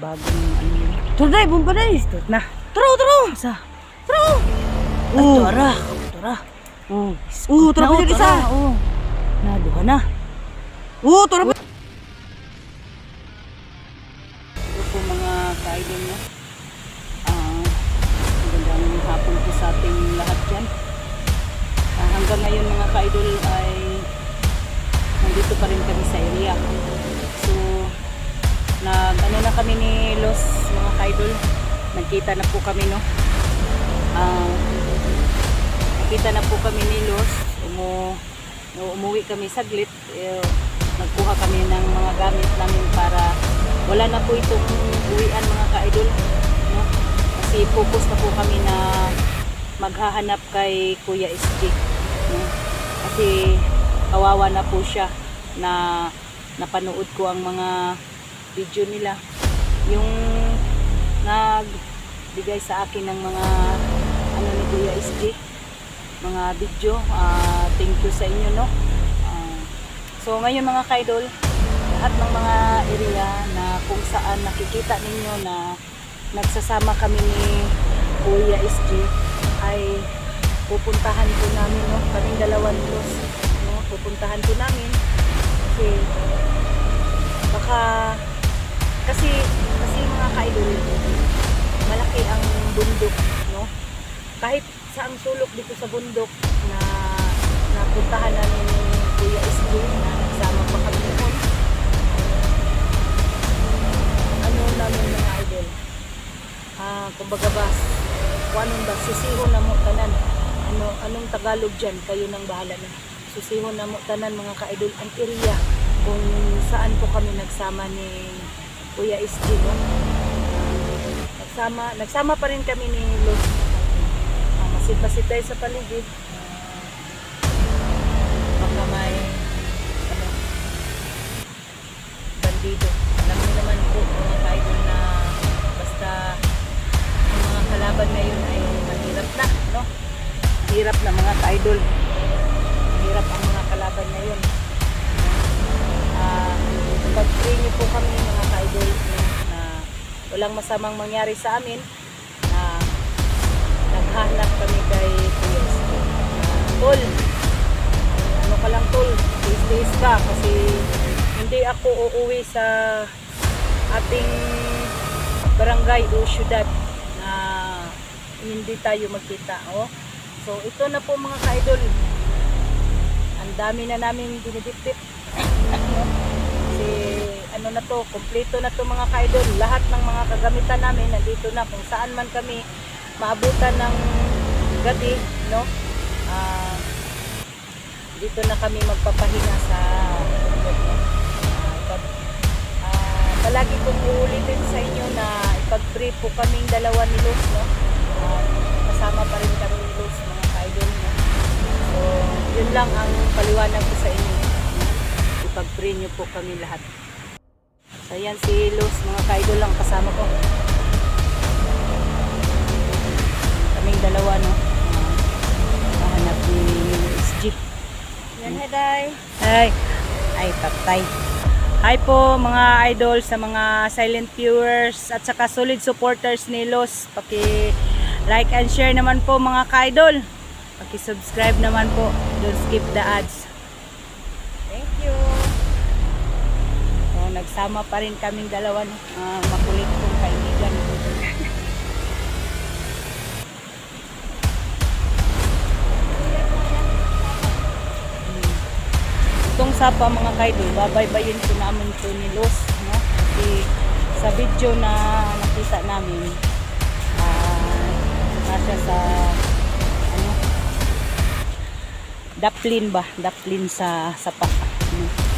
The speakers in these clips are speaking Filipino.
Bagong ano yun. Tara, bumpa na eh. Start na. Tara. Isa. Tara. Tara. Tara pa dyan isa. Naduha na. Tara pa. Ito po mga ka-idol nyo. Magandang hapon po sa ating lahat dyan. Hanggang ngayon mga ka-idol ay nandito pa rin kami sa area. So, ano na kami ni Los mga ka-idol. Nagkita na po kami no. Nagkita na po kami ni Los. Umuwi kami saglit. Nagkuha kami ng mga gamit namin para wala na po itong uwian mga ka-idol no? Kasi focus na po kami na maghahanap kay Kuya SG no? Kasi kawawa na po siya na napanood ko ang mga video nila, yung nagbigay sa akin ng mga ano ni Kuya SG, mga video. Thank you sa inyo no. So ngayon mga ka-idol, lahat ng mga area na kung saan nakikita ninyo na nagsasama kami ni Kuya SG ay pupuntahan po namin no, kaming dalawa ni Los no, pupuntahan po namin kasi mga ka-idol, malaki ang bundok no, kahit saang sulok dito sa bundok na napuntahan namin ni Kuya SG na nagsama pa kami noon. Ano namin mga idol, kumbaga ba, anong ba, susihon na mo tanan, anong Tagalog dyan, kayo nang bahala na. Susihon na mo tanan mga ka-idol ang area kung saan po kami nagsama ni Kuya SG no? Nagsama pa rin kami ni Los. Masit-masit tayo sa paligid. Baka may bandido. Alam niyo naman po mga ka-idol na basta ang mga kalaban ngayon ay mahirap na no? Hirap na mga ka-idol. Mahirap ang mga kalaban ngayon. Pag-pray niyo po kami mga ka-idol na walang masamang mangyari sa amin, na naghanap kami kay Kuya SG. Tol, ano ka lang tol, tiis ka kasi hindi ako uuwi sa ating barangay o syudad na hindi tayo magkita. So ito na po mga ka-idol, ang dami na namin dinidiptip. Kasi ano na to, kompleto na to mga ka-idol. Lahat ng mga kagamitan namin nandito na, kung saan man kami maabutan ng gabi no, dito na kami magpapahinga sa palagi kong uulitin sa inyo na ipag-pray po kaming dalawa ni Los no. Kasama pa rin kami ni Los mga ka-idol no. So yun lang ang paliwanag ko sa inyo, ipag-pray nyo po kami lahat. So yan si Los mga ka-idol lang kasama ko, kaming dalawa no, mahanap ni SG. Yan heday. Ay tatay. Hi po mga idol, sa mga silent viewers at saka solid supporters ni Los, paki like and share naman po mga ka-idol, paki subscribe naman po, don't skip the ads. Thank you. So, nagsama pa rin kaming dalawa no? Makulit kong kaibigan. Itong sapa mga ka-idol, babaybayin ko namin ito ni Los no? Kasi sa video na nakita namin, nasa sa ano, daplin sa sapa no?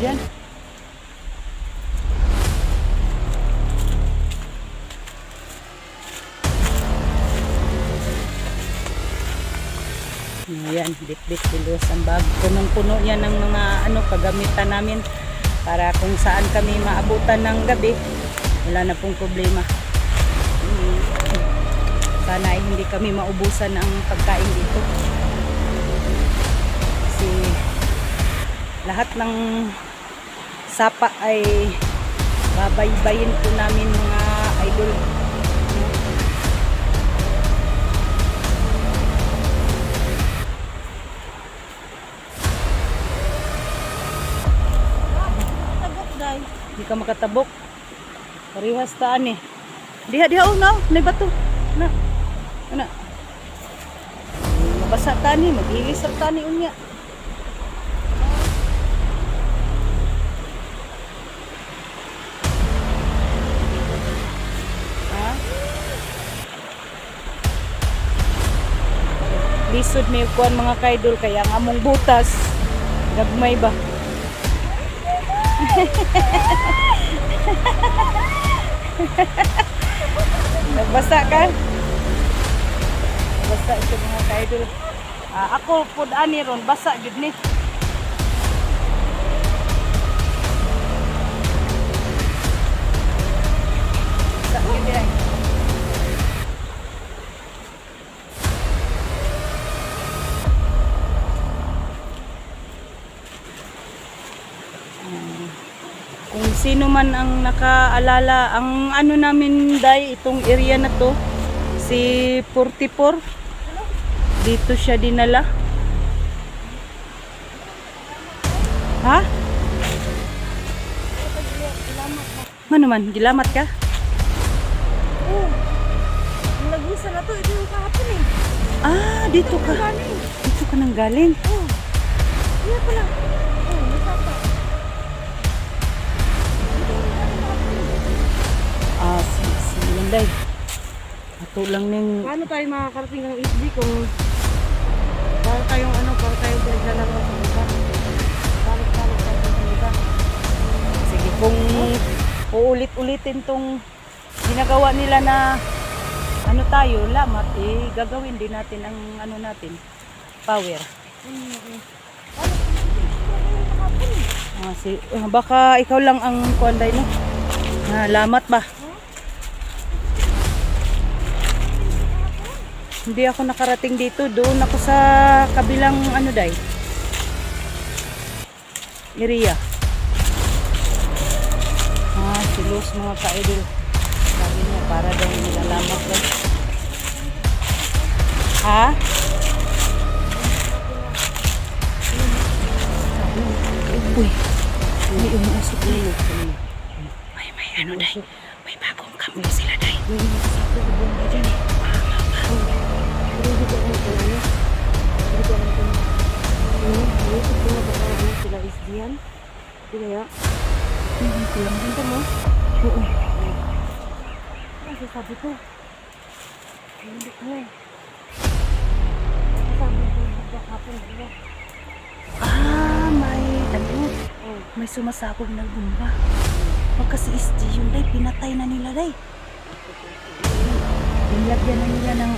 Diyan. Bit-bit kilos ang bag. Punong-puno yan ng mga kagamitan namin para kung saan kami maabutan ng gabi, wala na pong problema. Sana ay hindi kami maubusan ng pagkain dito. Kasi lahat ng sapa ay babaybayin po namin mga idol. Hindi ka makatabok. Parihas taan eh. Diha oh no, may bato. Na. Ana. Mabasa tani, maghilis ang tani unya. Ha? Lisod may kuan mga kaidol kaya ang among butas gagmay ba? Nagbasa ka? Basa ito mga kaidol. Ako pod ani ron basa jud ni. Basa jud ni. Kung sino man ang nakaalala, ang namin day, itong area na to, si 44, dito siya dinala. Ha? Ano man, gilamat ka? Oo. Yung nag-isa na to, ito yung kahapon eh. Dito ka. Dito ka nang galing. Oo. Iya pala. Oo, nasapa. Si Landay. Ato lang ning... Paano tayo makakarating ng SB kung para tayong pinaglalaro sa iba? Balik-balik tayo sa iba. Sige, kung uulit-ulitin tong ginagawa nila na tayo, lamat, gagawin din natin ang natin, power. Baka ikaw lang ang kuanday no? Lamat ba? Hindi ako nakarating dito. Doon ako sa kabilang day area. Silos mga ka-idol. Sabi niya para daw nilalamat daw. Ha? Uy, may umuusok na. May day. May bagong kambing sila day. Sila isdihan. Sila ya. Kulang din mo. Oo. Kasi sabi ko. Hindi ko eh. Sabi ko kapon diba? May sumasabog na gumba. Kasi isdi yun day, pinatay na nila day. Nilagyan na nila ng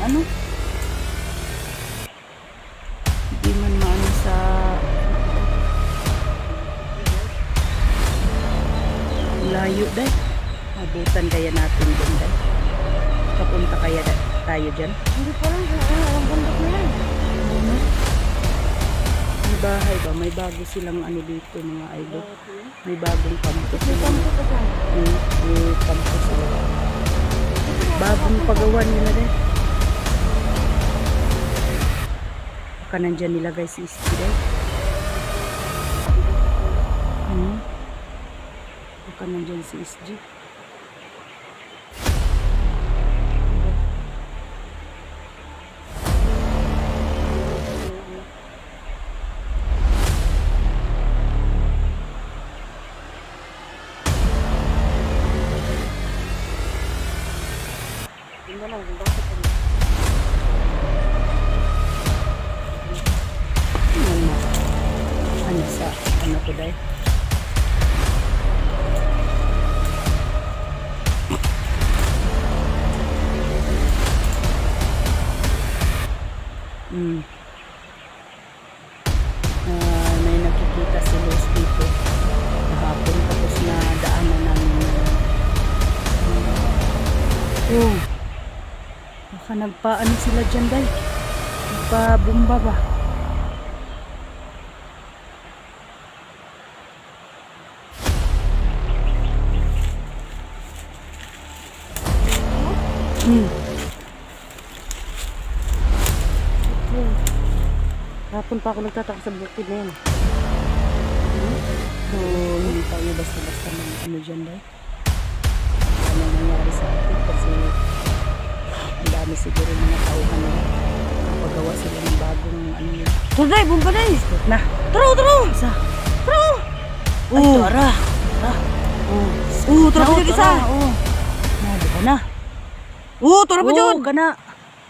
Hindi man maano sa layo day. Abutan kaya natin dun day. Kapunta kaya tayo dyan. Hindi pa lang kung ang bundok na yan. May bahay ba? May bago silang dito mga idol. May bagong kampo May sila. kampo pa dyan. May kampo sila. Bagong pagawa nila din. Baka nandyan nilagay si Iski din. Baka nandyan si SG. Hindi lang, kung bakit ano. Sa ko dahil. Oh. Baka nagpaano sila dyan, day. Nagpa-bumba ba? Hmm. Hapon pa ako nagtataka sa bukid na yan. So, hindi tayo basta-basta ng ano dyan, day. Ano nangyari sa atin kasi ang dami siguro mga tauhan nila. Napagawa sila ng bagong ano yun. Tara, day, bumba, day. Na, Tara. isa. Tara. Ay, tara. Tara. Tara pa dyan isa. Oo. Na, di ba na? Tara pa dyan. Oo, kana.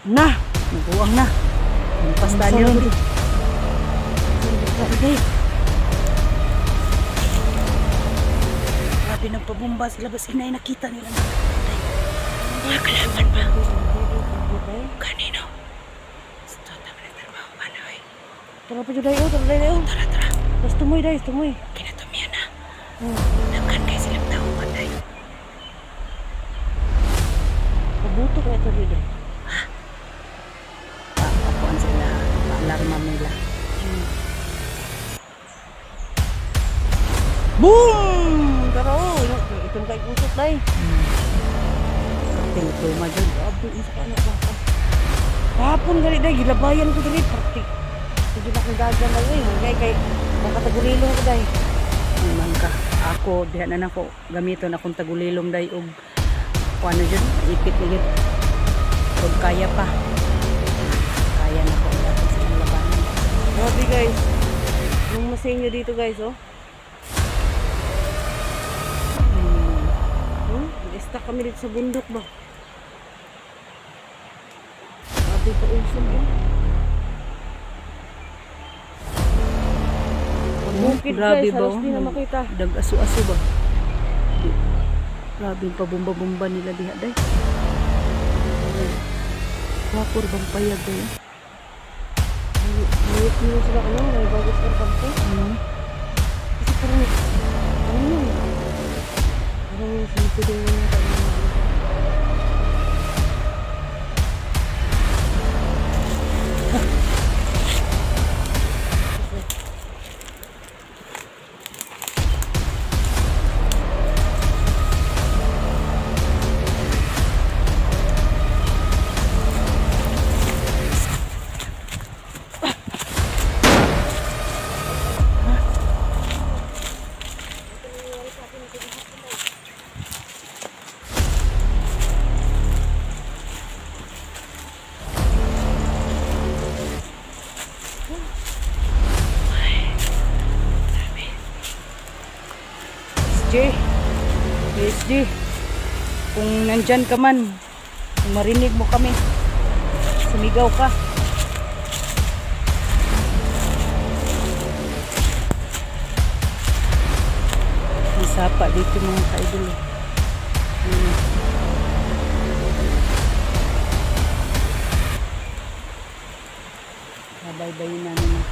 Na. Nabuang na. Ang pasta niyo. Day. Grabe nagpabumba sila. Bas inay nakita nila na. Mga kalaban ba? Kanino? Gusto naman ang trabaho ka na eh. Tara pa dyan, day. Tara, day. Tara, tara. Tapos tumoy, day. Tumoy. Kinatumiyan na. Nagkan kayo silang tao patay. Kabuto kaya ito, day. Pakuan sila. Paalarma nila. Boom! Tara, itong kay kusot, day. Tinutuma dyan. Grabe, isa ka anak baka. Hapon gali, day. Gilabayan ko dali. Parti. Sige na kong dagan na yun. Kay nakatagulilong ko, day. Naman ka. Ako, dihan na ako. Gamiton akong tagulilom day og kuan na dyan. Ipit na yun. Kung kaya pa. Kaya na ko. Dapat silang labanan. Grabe, guys. Nung masinyo dito, guys, oh. Stuck kami dito sa bundok ba? Grabe ka usog, oh. Bukid, Grabe guys, ba? halos di na makita. Dag-aso-aso ba? Grabe yung pabumba-bumba nila diha day. Wapor bang payag day? Mayit nyo sila ano, may bagus ka kampo. Kasi parang, ano yun? Parang sinipidin mo na tayo. PSG, kung nandyan ka man, kung marinig mo kami, sumigaw ka. Ang sapa dito mga kaidol. Babay-bayin namin na.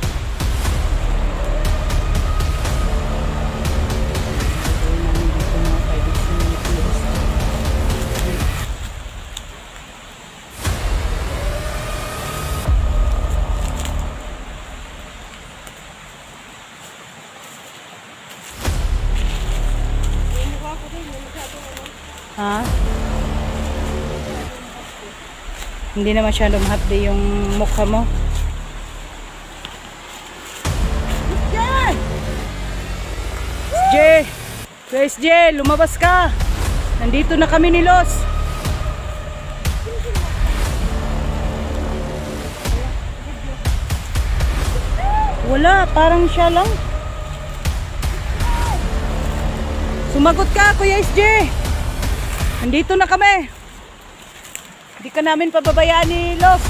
Ha? Hindi na masyadong hapdi yung mukha mo. SJ! SJ! Lumabas ka! Nandito na kami ni Los. Wala, parang siya lang. Sumagot ka, Kuya SJ! Nandito na kami. Hindi ka namin pababayaan ni Los.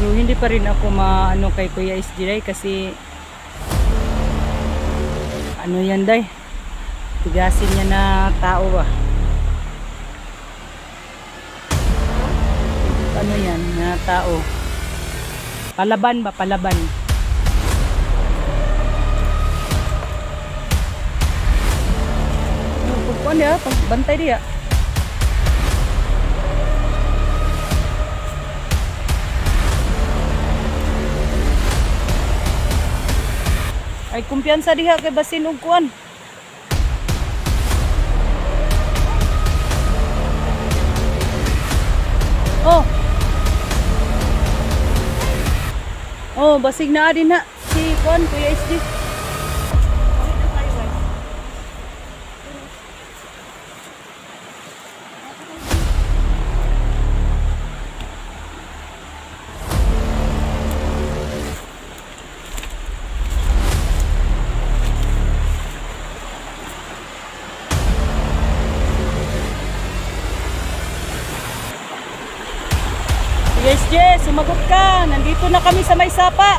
Pero hindi pa rin ako maano kay Kuya SJ kasi ano yan day? Tigasin niya na tao ba? ano yan, na tao. Palaban ba? Palaban. Pagkuhan dia, pagbantay dia. Ay kumpiyansa diha kay basin og kuan. Oh. Oh, basig na din na si kuan Kuya SD. Yes, Jess, sumagot ka. Nandito na kami sa May Sapa.